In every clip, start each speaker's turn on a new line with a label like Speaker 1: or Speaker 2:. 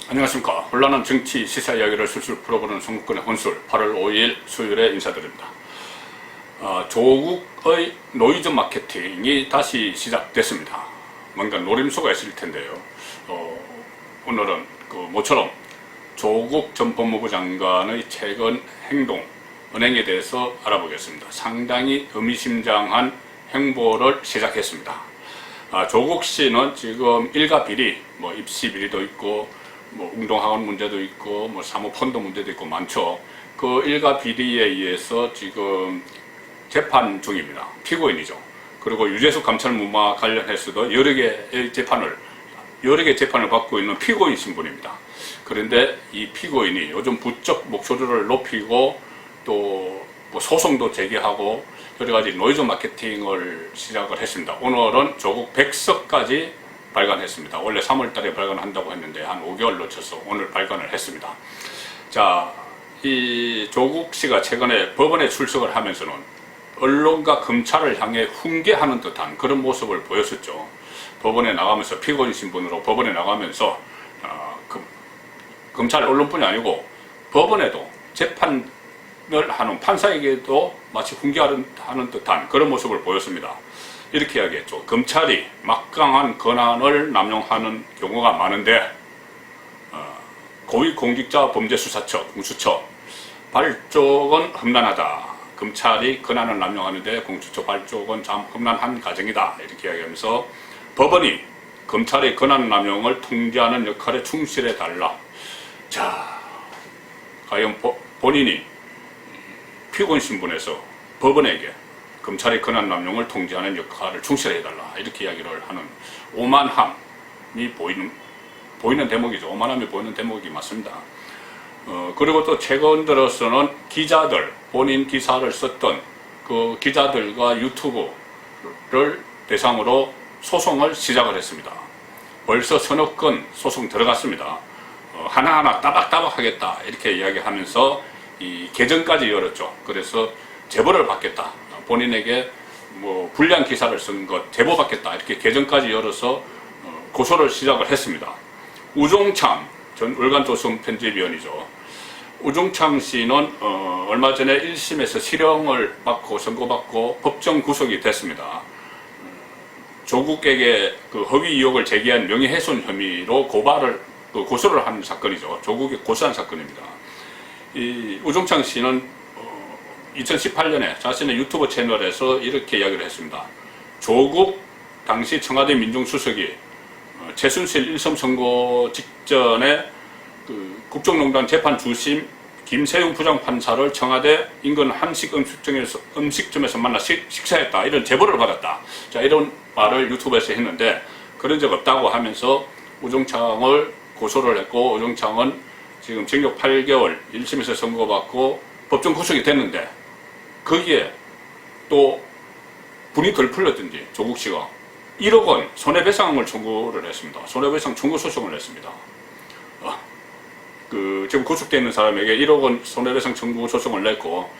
Speaker 1: 안녕하십니까. 혼란한 정치 시사 이야기를 술술 풀어보는 송국근의 혼술 8월 5일 수요일에 인사드립니다. 조국의 노이즈 마케팅이 다시 시작됐습니다. 뭔가 노림수가 있을 텐데요. 오늘은 모처럼 조국 전 법무부 장관의 최근 행동, 은행에 대해서 알아보겠습니다. 상당히 의미심장한 행보를 시작했습니다. 조국 씨는 지금 일가 비리, 입시 비리도 있고, 웅동학원 문제도 있고, 사모펀드 문제도 있고 많죠. 그 일가 비리에 의해서 지금 재판 중입니다. 피고인이죠. 그리고 유재석 감찰무마 관련해서도 여러 개 재판을 받고 있는 피고인 신분입니다. 그런데 이 피고인이 요즘 부쩍 목소리를 높이고 또 소송도 제기하고 여러 가지 노이즈 마케팅을 시작을 했습니다. 오늘은 조국 100석까지 발간했습니다. 원래 3월달에 발간한다고 했는데 한 5개월 놓쳐서 오늘 발간을 했습니다. 자, 이 조국 씨가 최근에 법원에 출석을 하면서는 언론과 검찰을 향해 훈계하는 듯한 그런 모습을 보였었죠. 법원에 나가면서 피고인 신분으로 법원에 나가면서 검찰 언론뿐이 아니고 법원에도 재판을 하는 판사에게도 마치 훈계하는 듯한 그런 모습을 보였습니다. 이렇게 이야기했죠. 검찰이 막강한 권한을 남용하는 경우가 많은데 고위공직자범죄수사처, 공수처 발족은 험난하다. 검찰이 권한을 남용하는데 공수처 발족은 참 험난한 과정이다. 이렇게 이야기하면서 법원이 검찰의 권한 남용을 통제하는 역할에 충실해달라. 자, 과연 본인이 피고인 신분에서 법원에게 검찰의 권한 남용을 통제하는 역할을 충실해달라. 이렇게 이야기를 하는 오만함이 보이는 대목이죠. 오만함이 보이는 대목이 맞습니다. 그리고 또 최근 들어서는 기자들, 본인 기사를 썼던 그 기자들과 유튜브를 대상으로 소송을 시작을 했습니다. 벌써 서너 건 소송 들어갔습니다. 하나하나 따박따박 하겠다. 이렇게 이야기하면서 이 계정까지 열었죠. 그래서 제보를 받겠다. 본인에게 불리한 기사를 쓴 것 제보받겠다. 이렇게 계정까지 열어서 고소를 시작을 했습니다. 우종창 전 월간조선 편집위원이죠. 우종창 씨는 얼마 전에 1심에서 실형을 받고 선고받고 법정 구속이 됐습니다. 조국에게 허위 의혹을 제기한 명예훼손 혐의로 고소를 한 사건이죠. 조국이 고소한 사건입니다. 이 우종창 씨는 2018년에 자신의 유튜브 채널에서 이렇게 이야기를 했습니다. 조국 당시 청와대 민정수석이 최순실 1심 선고 직전에 국정농단 재판 주심 김세용 부장판사를 청와대 인근 한식 음식점에서 만나 식사했다. 이런 제보를 받았다. 자, 이런 말을 유튜브에서 했는데 그런 적 없다고 하면서 우종창을 고소를 했고, 우종창은 지금 징역 8개월 1심에서 선고받고 법정 구속이 됐는데 거기에 또 분이 덜 풀렸든지 조국 씨가 1억 원 손해배상을 청구를 했습니다. 손해배상 청구 소송을 했습니다. 지금 구속되어 있는 사람에게 1억 원 손해배상 청구 소송을 냈고,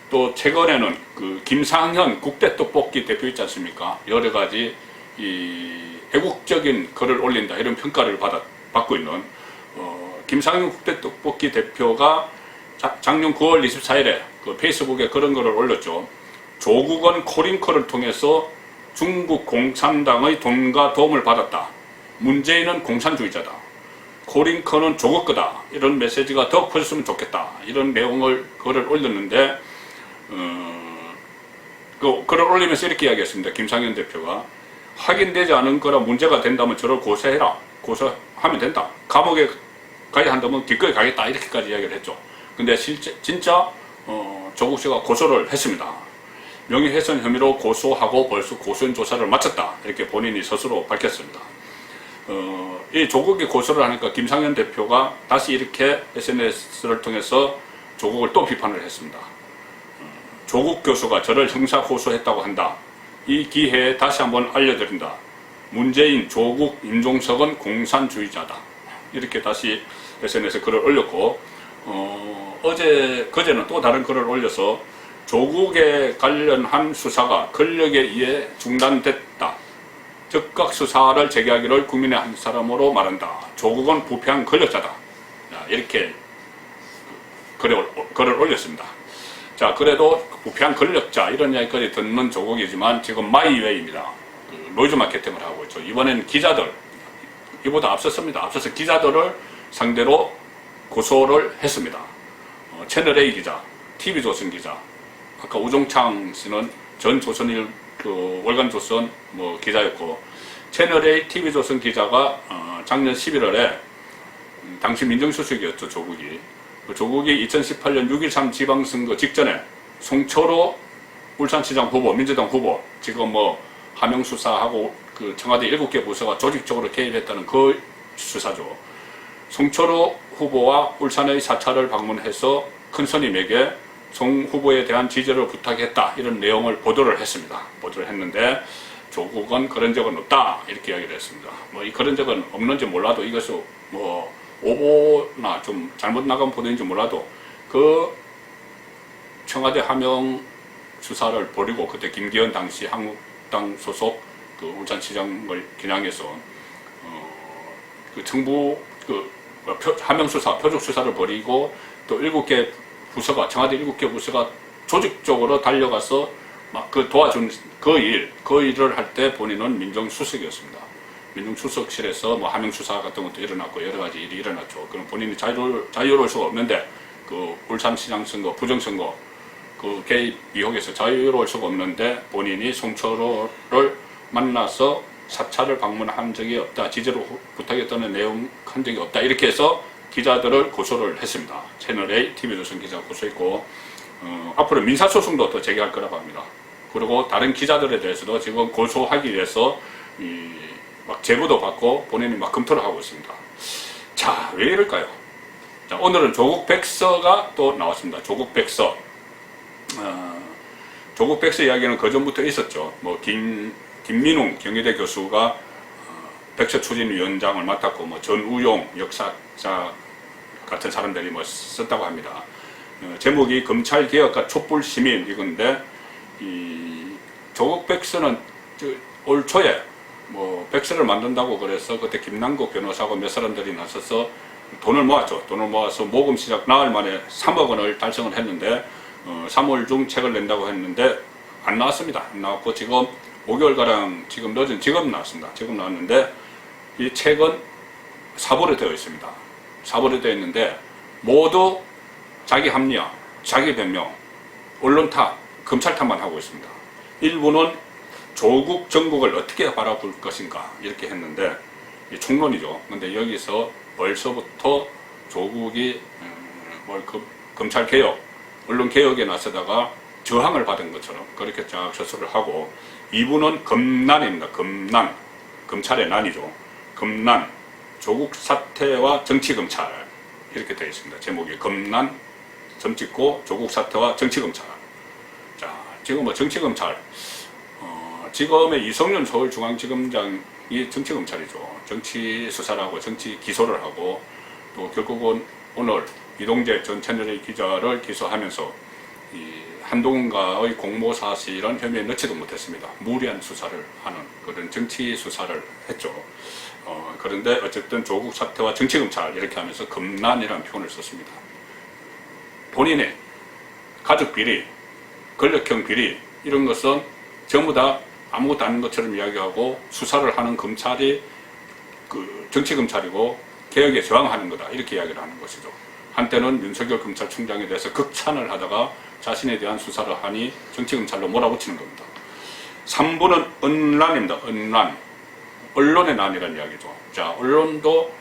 Speaker 1: 또 최근에는 김상현 국대떡볶이 대표 있지 않습니까? 여러 가지 애국적인 글을 올린다 이런 평가를 받고 있는 김상현 국대떡볶이 대표가 작년 9월 24일에 페이스북에 그런 글을 올렸죠. 조국은 코링크를 통해서 중국 공산당의 돈과 도움을 받았다. 문재인은 공산주의자다. 코링크는 조국 거다. 이런 메시지가 더 퍼졌으면 좋겠다. 이런 내용을 글을 올렸는데 그 글을 올리면서 이렇게 이야기했습니다. 김상현 대표가 확인되지 않은 거라 문제가 된다면 저를 고소해라. 고소하면 된다. 감옥에 가야 한다면 기꺼이 가겠다. 이렇게까지 이야기를 했죠. 근데 진짜 조국 씨가 고소를 했습니다. 명예훼손 혐의로 고소하고 벌써 고소인 조사를 마쳤다. 이렇게 본인이 스스로 밝혔습니다. 이 조국이 고소를 하니까 김상현 대표가 다시 이렇게 SNS를 통해서 조국을 또 비판을 했습니다. 조국 교수가 저를 형사 고소했다고 한다. 이 기회에 다시 한번 알려드린다. 문재인, 조국, 임종석은 공산주의자다. 이렇게 다시 SNS에 글을 올렸고, 그제는 또 다른 글을 올려서 조국에 관련한 수사가 권력에 의해 중단됐다. 즉각 수사를 제기하기를 국민의 한 사람으로 말한다. 조국은 부패한 권력자다. 이렇게 글을 올렸습니다. 자, 그래도 부패한 권력자 이런 이야기까지 듣는 조국이지만 지금 마이웨이입니다. 노이즈 마케팅을 하고 있죠. 이번엔 기자들, 이보다 앞섰습니다. 앞서서 기자들을 상대로 고소를 했습니다. 채널A 기자, TV조선 기자, 아까 우종창 씨는 전 조선일 월간조선 기자였고, 채널A TV조선 기자가 작년 11월에 당시 민정수석이었죠, 조국이. 조국이 2018년 6.13 지방선거 직전에 송철호 울산시장 후보, 민주당 후보, 지금 하명수사하고 청와대 7개 부서가 조직적으로 개입했다는 그 수사죠. 송철호 후보와 울산의 사찰을 방문해서 큰 스님에게 송 후보에 대한 지지를 부탁했다. 이런 내용을 보도를 했습니다. 보도를 했는데 조국은 그런 적은 없다. 이렇게 이야기를 했습니다. 그런 적은 없는지 몰라도 이것이 오보나 좀 잘못 나간 보도인지 몰라도 그 청와대 하명 수사를 벌이고 그때 김기현 당시 한국당 소속 울산시장을 겨냥해서 청부 하명 수사, 표적 수사를 벌이고 또 7개 부서가, 청와대 7개 부서가 조직적으로 달려가서 막 도와준 그 일을 할 때 본인은 민정수석이었습니다. 민정수석실에서 하명수사 같은 것도 일어났고 여러 가지 일이 일어났죠. 그럼 본인이 자유로울 수가 없는데 울산시장 선거, 부정선거 개입 의혹에서 자유로울 수가 없는데 본인이 송철호를 만나서 사찰을 방문한 적이 없다. 지지를 부탁했다는 내용 한 적이 없다. 이렇게 해서 기자들을 고소를 했습니다. 채널A, TV조선 기자 고소했고 앞으로 민사소송도 또 제기할 거라고 합니다. 그리고 다른 기자들에 대해서도 지금 고소하기 위해서 막 제보도 받고 본인이 막 검토를 하고 있습니다. 자, 왜 이럴까요? 자, 오늘은 조국 백서가 또 나왔습니다. 조국 백서. 조국 백서 이야기는 그전부터 있었죠. 김민웅 경희대 교수가 백서 추진위원장을 맡았고, 전우용 역사자 같은 사람들이 썼다고 합니다. 제목이 검찰개혁과 촛불시민 이건데, 이 조국 백서는 올 초에 백서를 만든다고 그래서 그때 김남국 변호사하고 몇 사람들이 나서서 돈을 모았죠. 돈을 모아서 모금 시작 나흘 만에 3억 원을 달성을 했는데 3월 중 책을 낸다고 했는데 안 나왔습니다. 안 나왔고 지금 5개월가량 지금 늦은 지금 나왔습니다. 지금 나왔는데 이 책은 사보로 되어 있습니다. 사보로 되어 있는데 모두 자기 합리화, 자기 변명, 언론 탓, 검찰 탓만 하고 있습니다. 일부는 조국 정국을 어떻게 바라볼 것인가 이렇게 했는데 총론이죠. 근데 여기서 벌써부터 조국이 검찰 개혁, 언론 개혁에 나서다가 저항을 받은 것처럼 그렇게 쫙 서술을 하고, 2부는 검난입니다. 검난, 검찰의 난이죠. 검난, 조국 사태와 정치검찰 이렇게 되어 있습니다. 제목이 검난, 점 찍고 조국 사태와 정치검찰. 자, 지금 정치검찰, 지금의 이성윤 서울중앙지검장이 정치검찰이죠. 정치 수사를 하고 정치 기소를 하고, 또 결국은 오늘 이동재 전 채널A 기자를 기소하면서 한동훈과의 공모 사실은 혐의에 넣지도 못했습니다. 무리한 수사를 하는 그런 정치 수사를 했죠. 그런데 어쨌든 조국 사태와 정치검찰 이렇게 하면서 검난이라는 표현을 썼습니다. 본인의 가족 비리, 권력형 비리 이런 것은 전부 다 아무것도 아닌 것처럼 이야기하고 수사를 하는 검찰이 정치검찰이고 개혁에 저항하는 거다 이렇게 이야기를 하는 것이죠. 한때는 윤석열 검찰총장에 대해서 극찬을 하다가 자신에 대한 수사를 하니 정치검찰로 몰아붙이는 겁니다. 3부는 언란입니다. 언란. 언론의 난이라는 이야기죠. 자, 언론도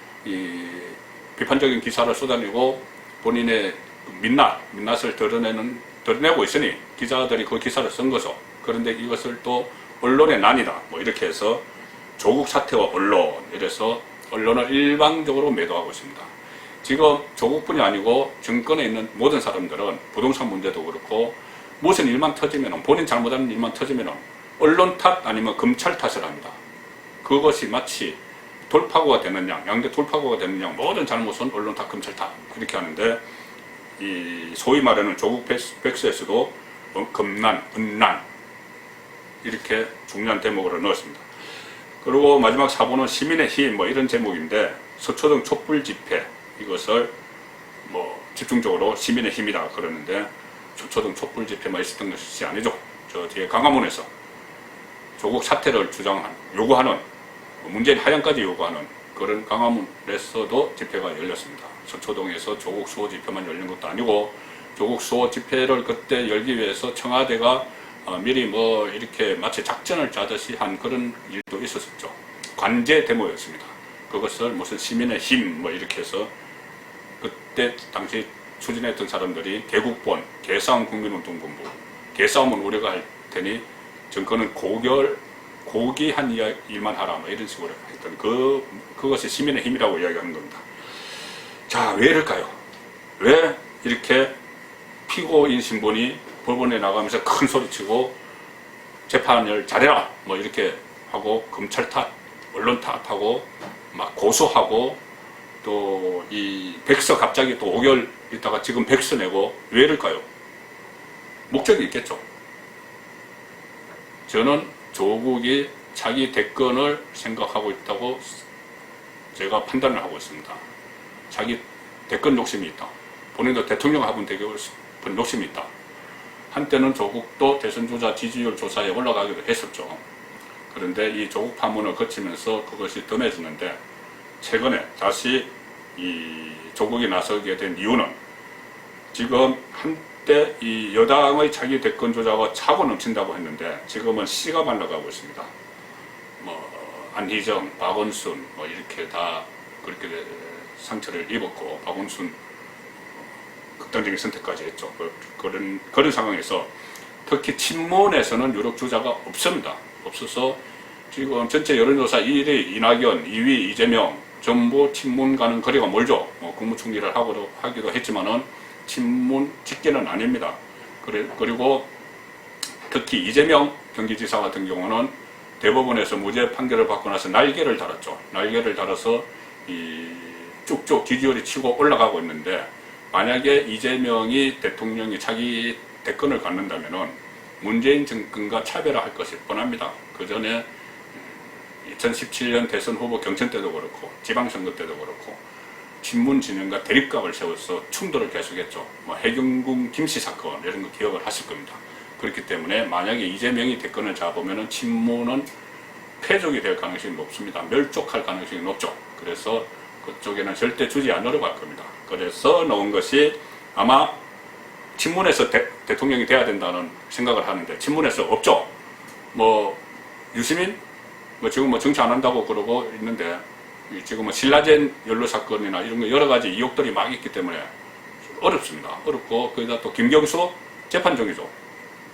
Speaker 1: 비판적인 기사를 쏟아내고 본인의 민낯을 드러내고 있으니 기자들이 그 기사를 쓴 거죠. 그런데 이것을 또 언론의 난이다. 이렇게 해서 조국 사태와 언론, 이래서 언론을 일방적으로 매도하고 있습니다. 지금 조국뿐이 아니고 정권에 있는 모든 사람들은 부동산 문제도 그렇고 무슨 일만 터지면, 본인 잘못하는 일만 터지면 언론 탓 아니면 검찰 탓을 합니다. 그것이 마치 돌파구가 되는 양, 양대 돌파구가 되는 양, 모든 잘못은 언론 탓, 검찰 탓 이렇게 하는데, 이 소위 말하는 조국 백서에서도 검난, 은난 이렇게 중요한 대목으로 넣었습니다. 그리고 마지막 4번은 시민의 힘 뭐 이런 제목인데 서초동 촛불 집회 이것을 뭐 집중적으로 시민의 힘이다 그러는데 서초동 촛불 집회만 있었던 것이 아니죠. 저 뒤에 광화문에서 조국 사퇴를 요구하는 문재인 하향까지 요구하는 그런 광화문에서도 집회가 열렸습니다. 서초동에서 조국 수호 집회만 열린 것도 아니고 조국 수호 집회를 그때 열기 위해서 청와대가 미리 뭐 이렇게 마치 작전을 짜듯이 한 그런 일도 있었죠. 관제 데모였습니다. 그것을 무슨 시민의 힘 뭐 이렇게 해서 그때 당시 추진했던 사람들이 개국본 개싸움 국민운동본부 개싸움은 우리가 할 테니 정권은 고귀한 일만 하라 뭐 이런 식으로 했던 그것이 시민의 힘이라고 이야기하는 겁니다. 자, 왜 이럴까요? 왜 이렇게 피고인 신분이 법원에 나가면서 큰 소리치고 재판을 잘해라 뭐 이렇게 하고 검찰 탓, 언론 탓하고 막 고소하고 또 이 백서 갑자기 또 5개월 있다가 지금 백서 내고 왜 이럴까요? 목적이 있겠죠. 저는 조국이 자기 대권을 생각하고 있다고 제가 판단을 하고 있습니다. 자기 대권 욕심이 있다. 본인도 대통령 하면 되고 싶은 욕심이 있다. 한때는 조국도 대선주자 지지율 조사에 올라가기도 했었죠. 그런데 이 조국 파문을 거치면서 그것이 뜸해지는데 최근에 다시 이 조국이 나서게 된 이유는 지금 한때 이 여당의 자기 대권 주자가 차고 넘친다고 했는데 지금은 씨가 말라가고 있습니다. 뭐 안희정, 박원순 뭐 이렇게 다 그렇게 상처를 입었고 박원순 극단적인 선택까지 했죠. 그런 상황에서 특히 친문에서는 유력 주자가 없습니다. 없어서 지금 전체 여론조사 1위 이낙연, 2위 이재명 전부 친문과는 거리가 멀죠. 뭐 국무총리를 하기도 했지만은 친문 직계는 아닙니다. 그리고 특히 이재명 경기지사 같은 경우는 대법원에서 무죄 판결을 받고 나서 날개를 달았죠. 날개를 달아서 쭉쭉 지지율이 치고 올라가고 있는데 만약에 이재명이 대통령이 자기 대권을 갖는다면은 문재인 정권과 차별화할 것이 뻔합니다. 그 전에 2017년 대선 후보 경선 때도 그렇고 지방선거 때도 그렇고 친문 진영과 대립각을 세워서 충돌을 계속했죠. 뭐 해경궁 김씨 사건 이런 거 기억을 하실 겁니다. 그렇기 때문에 만약에 이재명이 대권을 잡으면은 친문은 패족이 될 가능성이 높습니다. 멸족할 가능성이 높죠. 그래서 그쪽에는 절대 주지 않으려고 할 겁니다. 그래서 나온 것이 아마 친문에서 대통령이 돼야 된다는 생각을 하는데 친문에서 없죠. 뭐 유시민 뭐 지금 뭐 정치 안 한다고 그러고 있는데 지금 뭐 신라젠 연루 사건이나 이런 거 여러 가지 의혹들이 막 있기 때문에 어렵습니다. 어렵고 거기다 또 김경수 재판 중이죠.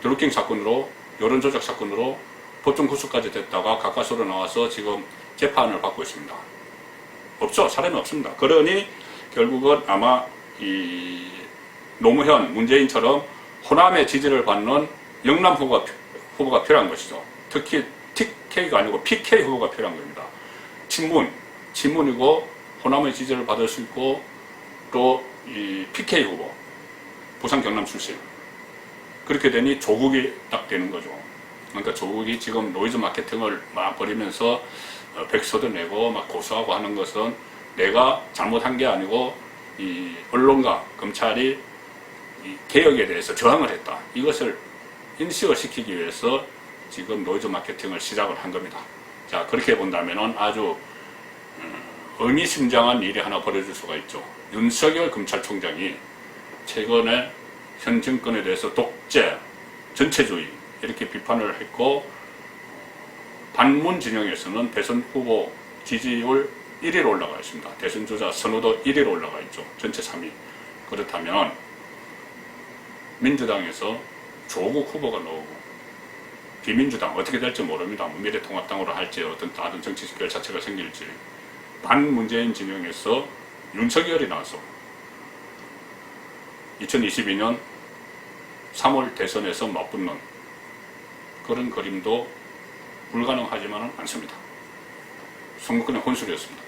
Speaker 1: 드루킹 사건으로 여론조작 사건으로 법정 구속까지 됐다가 가까스로 나와서 지금 재판을 받고 있습니다. 없죠. 사람이 없습니다. 그러니 결국은 아마 이 노무현, 문재인처럼 호남의 지지를 받는 영남 후보가 필요한 것이죠. 특히 TK가 아니고 PK 후보가 필요한 겁니다. 친문이고 호남의 지지를 받을 수 있고 또 이 PK 후보, 부산 경남 출신. 그렇게 되니 조국이 딱 되는 거죠. 그러니까 조국이 지금 노이즈 마케팅을 막 벌이면서 백서도 내고 막 고소하고 하는 것은 내가 잘못한 게 아니고 이 언론과 검찰이 이 개혁에 대해서 저항을 했다. 이것을 인식을 시키기 위해서 지금 노이즈 마케팅을 시작을 한 겁니다. 자, 그렇게 본다면은 아주 의미심장한 일이 하나 벌어질 수가 있죠. 윤석열 검찰총장이 최근에 현 정권에 대해서 독재, 전체주의 이렇게 비판을 했고 반문 진영에서는 대선 후보 지지율 1위로 올라가 있습니다. 대선 주자 선호도 1위로 올라가 있죠. 전체 3위. 그렇다면 민주당에서 조국 후보가 나오고 비민주당 어떻게 될지 모릅니다. 미래통합당으로 할지 어떤 다른 정치 결사체가 생길지 반문재인 진영에서 윤석열이 나와서 2022년 3월 대선에서 맞붙는 그런 그림도 불가능하지만은 않습니다. 선거권의 혼술이었습니다.